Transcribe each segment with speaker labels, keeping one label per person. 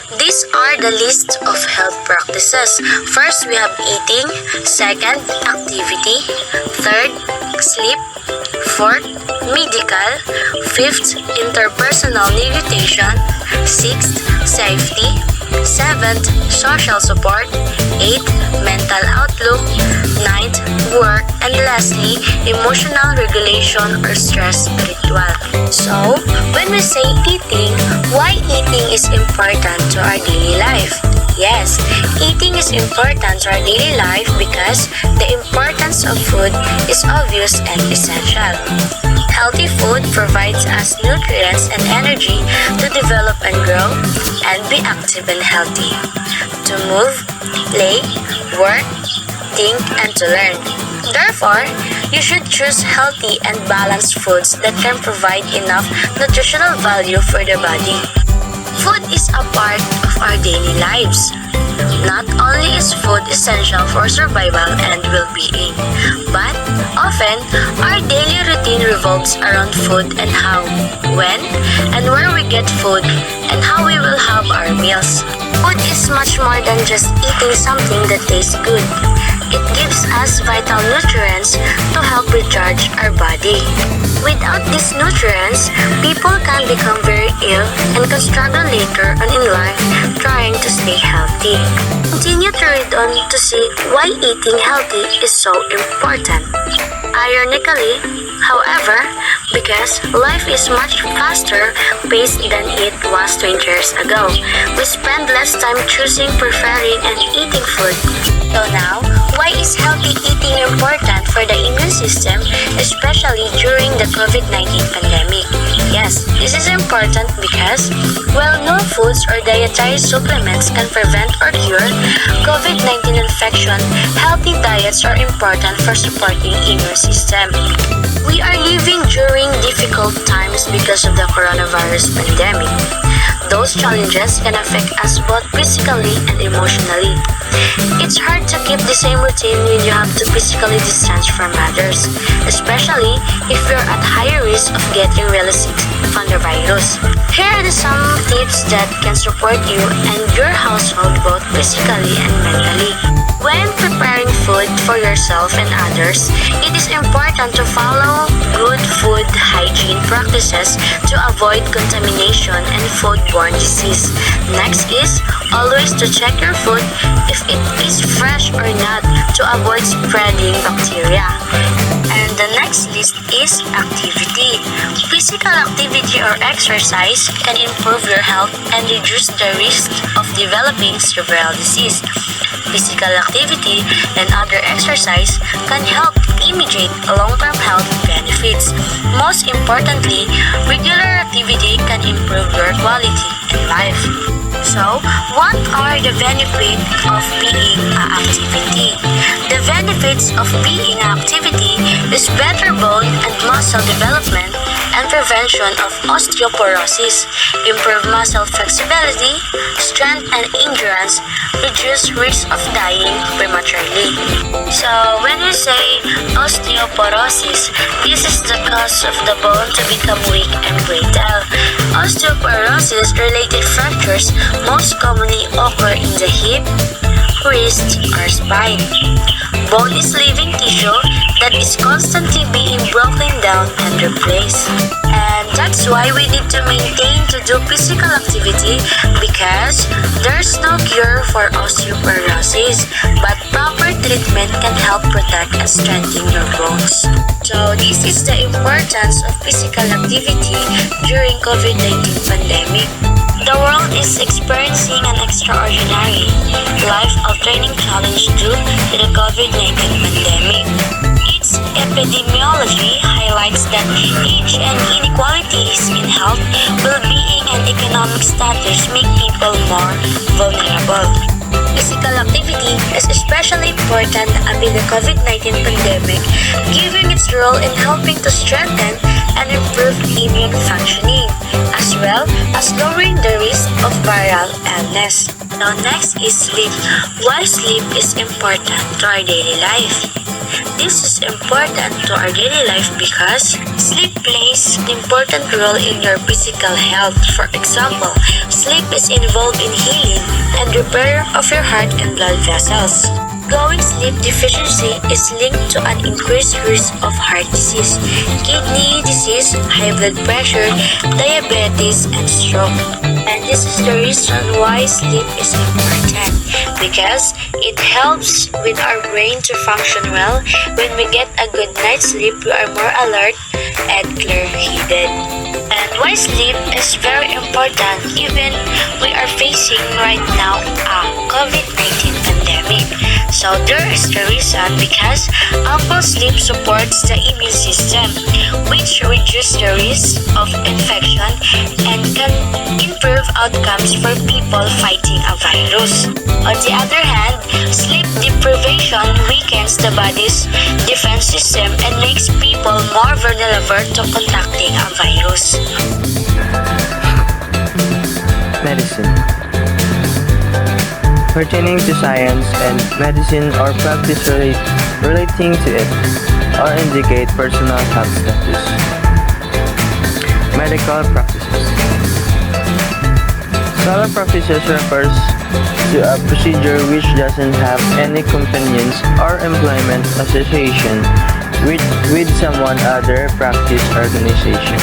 Speaker 1: These are the list of health practices. First, we have eating. Second, activity. Third, sleep. Fourth, medical. Fifth, interpersonal nutrition. Sixth, safety. Seventh, social support. Eighth, mental outlook. Ninth, work. And lastly, emotional regulation or stress spiritual. So, when we say eating, why eating is important to our daily life? Yes, eating is important to our daily life because the importance of food is obvious and essential. Healthy food provides us nutrients and energy to develop and grow and be active and healthy, to move, play, work, think, and to learn. Therefore, you should choose healthy and balanced foods that can provide enough nutritional value for the body. Food is a part of our daily lives. Not only is food essential for survival and well-being, but often our daily routine revolves around food and how, when, and where we get food and how we will have our meals. Food is much more than just eating something that tastes good. It gives us vital nutrients to help recharge our body. Without these nutrients, people can become very ill and can struggle later on in life trying to stay healthy. Continue to read on to see why eating healthy is so important. Ironically, however, because life is much faster paced than it was 20 years ago, we spend less time choosing, preferring, and eating food. So now, why is healthy eating important for the immune system, especially during the COVID-19 pandemic? Yes, this is important because well-known foods or dietary supplements can prevent or cure COVID-19 infection. Healthy diets are important for supporting immune system. We are living during difficult times because of the coronavirus pandemic. Those challenges can affect us both physically and emotionally. It's hard to keep the same routine when you have to physically distance from others, especially if you're at higher risk of getting really sick from the virus. Here are some tips that can support you and your household both physically and mentally. When preparing food for yourself and others, it is important to follow good food hygiene practices to avoid contamination and foodborne disease. Next is always to check your food if it is fresh or not to avoid spreading bacteria. And the next list is activity. Physical activity or exercise can improve your health and reduce the risk of developing several diseases. Physical activity and other exercise can help imitate long-term health benefits. Most importantly, regular activity can improve your quality in life. So, what are the benefits of being activity? The benefits of being activity is better bone and muscle development and prevention of osteoporosis, improve muscle flexibility, strength and endurance, reduce risk of dying prematurely. So, when we say osteoporosis, this is the cause of the bone to become weak and brittle. Osteoporosis-related fractures most commonly occur in the hip, wrist, or spine. Bone is living tissue that is constantly being broken down and replaced. And that's why we need to maintain to do physical activity because there's no cure for osteoporosis, but proper treatment can help protect and strengthen your bones. So this is the importance of physical activity during COVID-19 pandemic. The world is experiencing an extraordinary, life-altering challenge due to the COVID-19 pandemic. Its epidemiology highlights that age and inequalities in health, well-being, and economic status make people more vulnerable. Physical activity is especially important amid the COVID-19 pandemic, given its role in helping to strengthen and improve immune functioning, as well as lowering the risk of viral illness. Now next is sleep. Why sleep is important to our daily life? This is important to our daily life because sleep plays an important role in your physical health. For example, sleep is involved in healing and repair of your heart and blood vessels. Growing sleep deficiency is linked to an increased risk of heart disease, kidney disease, high blood pressure, diabetes, and stroke. And this is the reason why sleep is important, because it helps with our brain to function well. When we get a good night's sleep, we are more alert and clear-headed. And why sleep is very important even we are facing right now a COVID-19 pandemic. So there is the reason, because ample sleep supports the immune system, which reduces the risk of infection and can improve outcomes for people fighting a virus. On the other hand, sleep deprivation weakens the body's defense system and makes people more vulnerable to contracting a virus.
Speaker 2: Medicine. Pertaining to science and medicine or practice relating to it, or indicate personal health status. Medical practices. Solid practices refers to a procedure which doesn't have any convenience or employment association with someone other practice organization.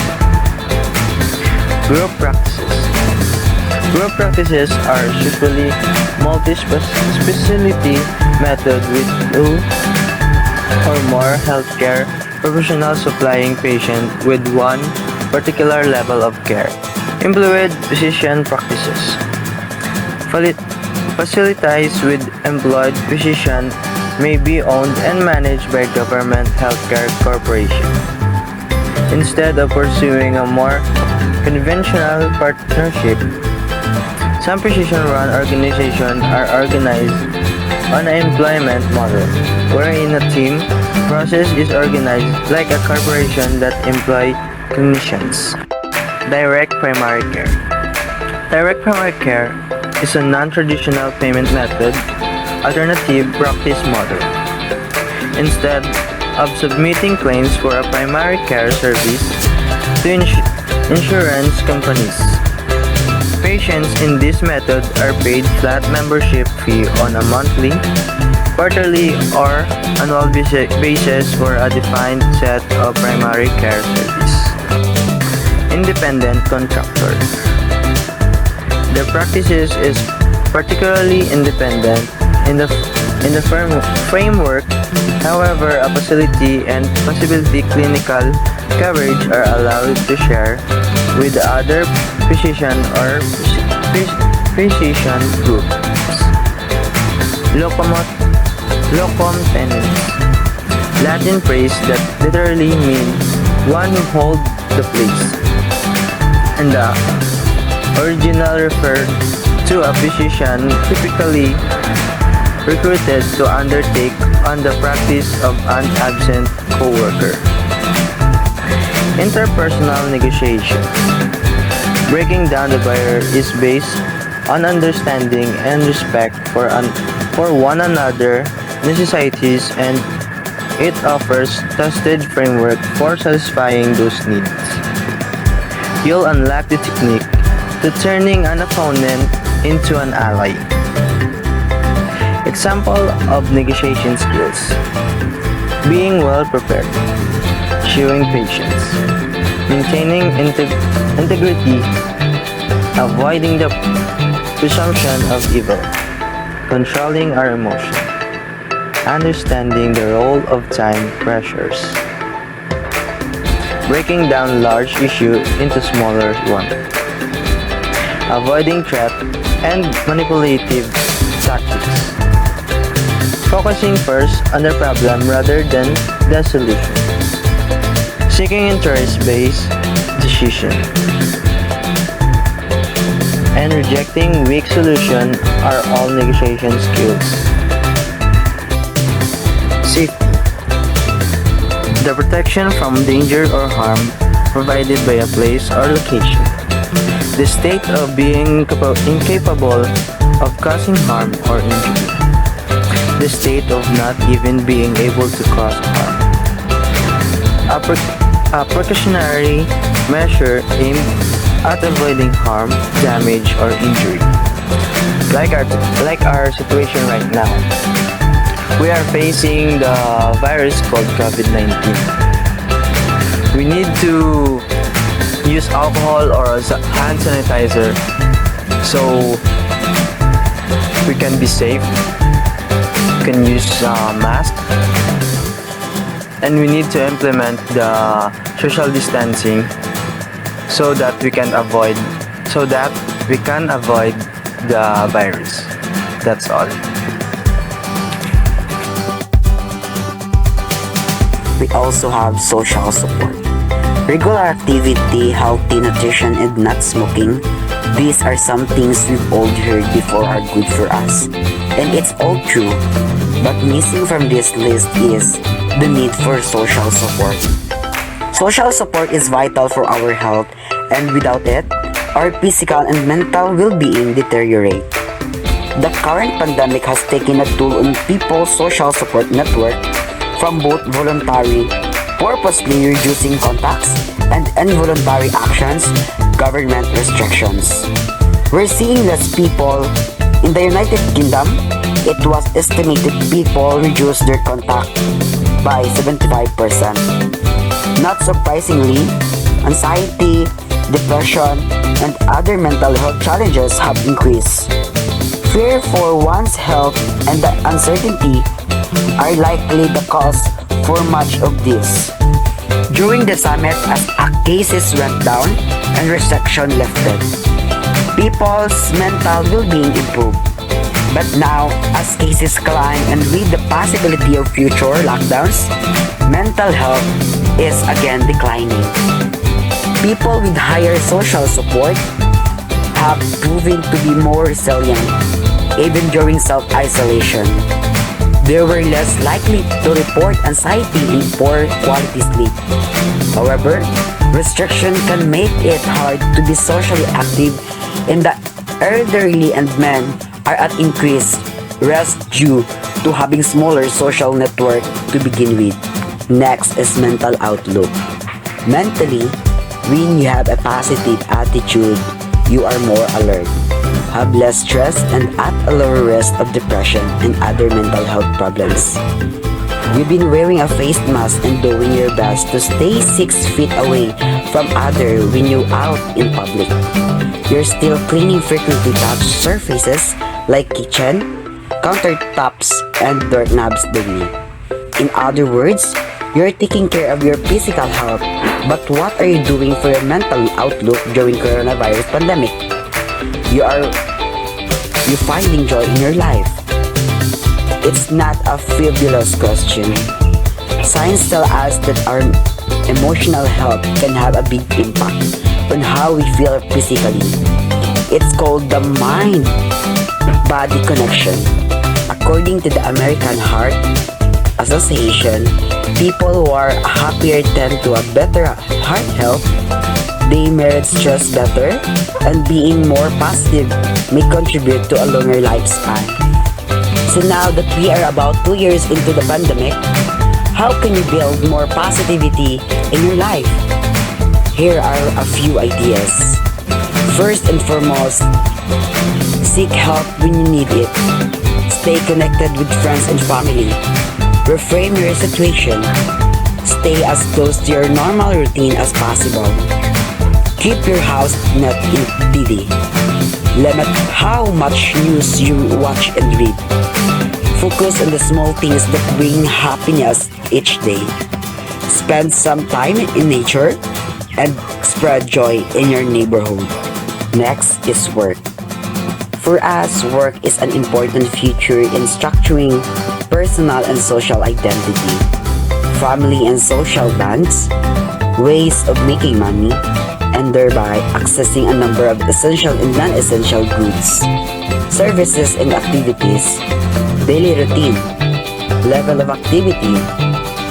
Speaker 2: Group practices. Group practices are usually multi-specialty method with two or more healthcare professionals supplying patient with one particular level of care. Employed physician practices. Facilities with employed physician may be owned and managed by government healthcare corporation. Instead of pursuing a more conventional partnership, some physician-run organizations are organized on an employment model, wherein a team process is organized like a corporation that employ clinicians. Direct primary care. Direct primary care is a non-traditional payment method alternative practice model. Instead of submitting claims for a primary care service to insurance companies, patients in this method are paid flat membership fee on a monthly, quarterly, or annual basis for a defined set of primary care service. Independent contractor. The practices is particularly independent in the framework. However, a facility and possibility clinical coverage are allowed to share with other physician or physician groups. Locum tenens. Latin phrase that literally means one who holds the place. And the original referred to a physician typically recruited to undertake on the practice of an absent co-worker. Interpersonal negotiation. Breaking down the barrier is based on understanding and respect for one another necessities, and it offers tested framework for satisfying those needs. You'll unlock the technique to turning an opponent into an ally. Example of negotiation skills. Being well prepared. Showing patience. Maintaining integrity. Avoiding the presumption of evil. Controlling our emotion. Understanding the role of time pressures. Breaking down large issues into smaller ones. Avoiding threat and manipulative tactics. Focusing first on the problem rather than the solution. Seeking interest-based decision. And rejecting weak solutions are all negotiation skills. Safety. The protection from danger or harm provided by a place or location. The state of being incapable of causing harm or injury. the state of not even being able to cause harm. A precautionary measure aimed at avoiding harm, damage, or injury. Like our situation right now. We are facing the virus called COVID-19. We need to use alcohol or hand sanitizer so we can be safe. We can use mask, and we need to implement the social distancing so that we can avoid the virus. That's all.
Speaker 3: We also have social support. Regular activity, healthy nutrition, and not smoking. These are some things we've all heard before are good for us. And it's all true. But missing from this list is the need for social support. Social support is vital for our health, and without it, our physical and mental well-being deteriorate. The current pandemic has taken a toll on people's social support network, from both voluntary, purposely reducing contacts, and involuntary actions, government restrictions. We're seeing less people. In the United Kingdom, it was estimated people reduced their contact by 75%. Not surprisingly, anxiety, depression, and other mental health challenges have increased. Fear for one's health and the uncertainty are likely the cause for much of this. During the summit, as cases went down and restriction lifted, people's mental well-being improved. But now, as cases climb and with the possibility of future lockdowns, mental health is again declining. People with higher social support have proven to be more resilient, even during self-isolation. They were less likely to report anxiety and poor quality sleep. However, restriction can make it hard to be socially active, and the elderly and men are at increased risk due to having smaller social network to begin with. Next is mental outlook. Mentally, when you have a positive attitude, you are more alert, have less stress, and at a lower risk of depression and other mental health problems. You've been wearing a face mask and doing your best to stay 6 feet away from others when you're out in public. You're still cleaning frequently touched surfaces like kitchen, countertops, and doorknobs daily. In other words, you're taking care of your physical health, but what are you doing for your mental outlook during coronavirus pandemic? You finding joy in your life? It's not a frivolous question. Science tells us that our emotional health can have a big impact on how we feel physically. It's called the mind-body connection. According to the American Heart Association, people who are happier tend to have better heart health. They manage stress better, and being more positive may contribute to a longer lifespan. So now that we are about 2 years into the pandemic, how can you build more positivity in your life? Here are a few ideas. First and foremost, seek help when you need it. Stay connected with friends and family. Reframe your situation. Stay as close to your normal routine as possible. Keep your house net and tidy. Limit how much news you watch and read. Focus on the small things that bring happiness each day. Spend some time in nature and spread joy in your neighborhood. Next is work. For us, work is an important feature in structuring personal and social identity, family and social bonds, ways of making money, and thereby accessing a number of essential and non-essential goods, services and activities, daily routine, level of activity,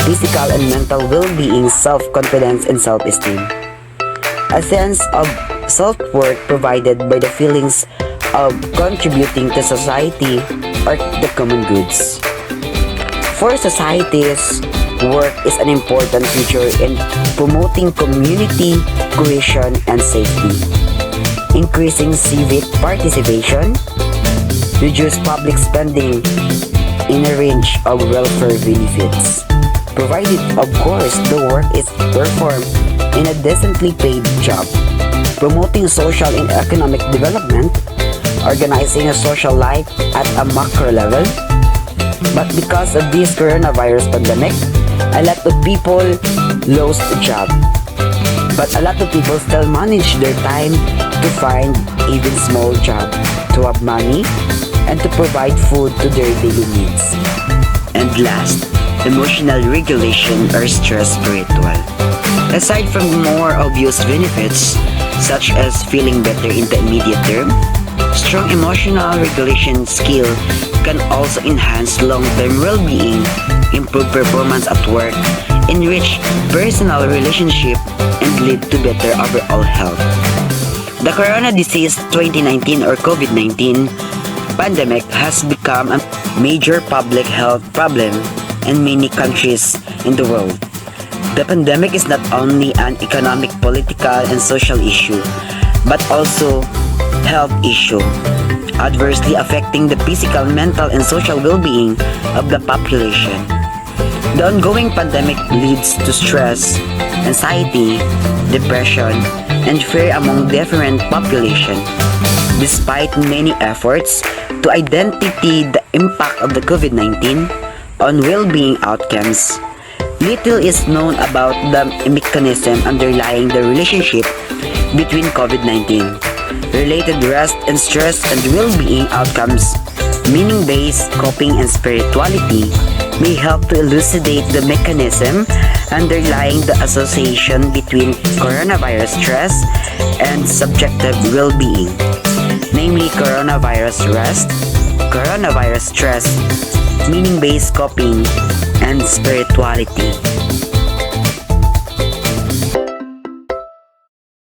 Speaker 3: physical and mental well-being, self-confidence, and self-esteem. A sense of self-worth provided by the feelings of contributing to society or the common goods. For societies, work is an important feature in promoting community cohesion and safety, increasing civic participation, reduce public spending in a range of welfare benefits, provided of course the work is performed in a decently paid job, promoting social and economic development, organizing a social life at a macro level. But because of this coronavirus pandemic, a lot of people lost a job. But a lot of people still manage their time to find even small job, to have money, and to provide food to their daily needs. And last, emotional regulation or stress spiritual. Aside from more obvious benefits, such as feeling better in the immediate term, strong emotional regulation skill can also enhance long-term well-being, improve performance at work, enrich personal relationship, and lead to better overall health. The corona disease 2019 or COVID-19 pandemic has become a major public health problem in many countries in the world. The pandemic is not only an economic, political, and social issue, but also health issue, adversely affecting the physical, mental, and social well-being of the population. The ongoing pandemic leads to stress, anxiety, depression, and fear among different population. Despite many efforts to identify the impact of the COVID-19 on well-being outcomes, little is known about the mechanism underlying the relationship between COVID-19 related rest and stress and well-being outcomes. Meaning-based coping and spirituality may help to elucidate the mechanism underlying the association between coronavirus stress and subjective well-being, namely coronavirus rest, coronavirus stress, meaning-based coping, and spirituality.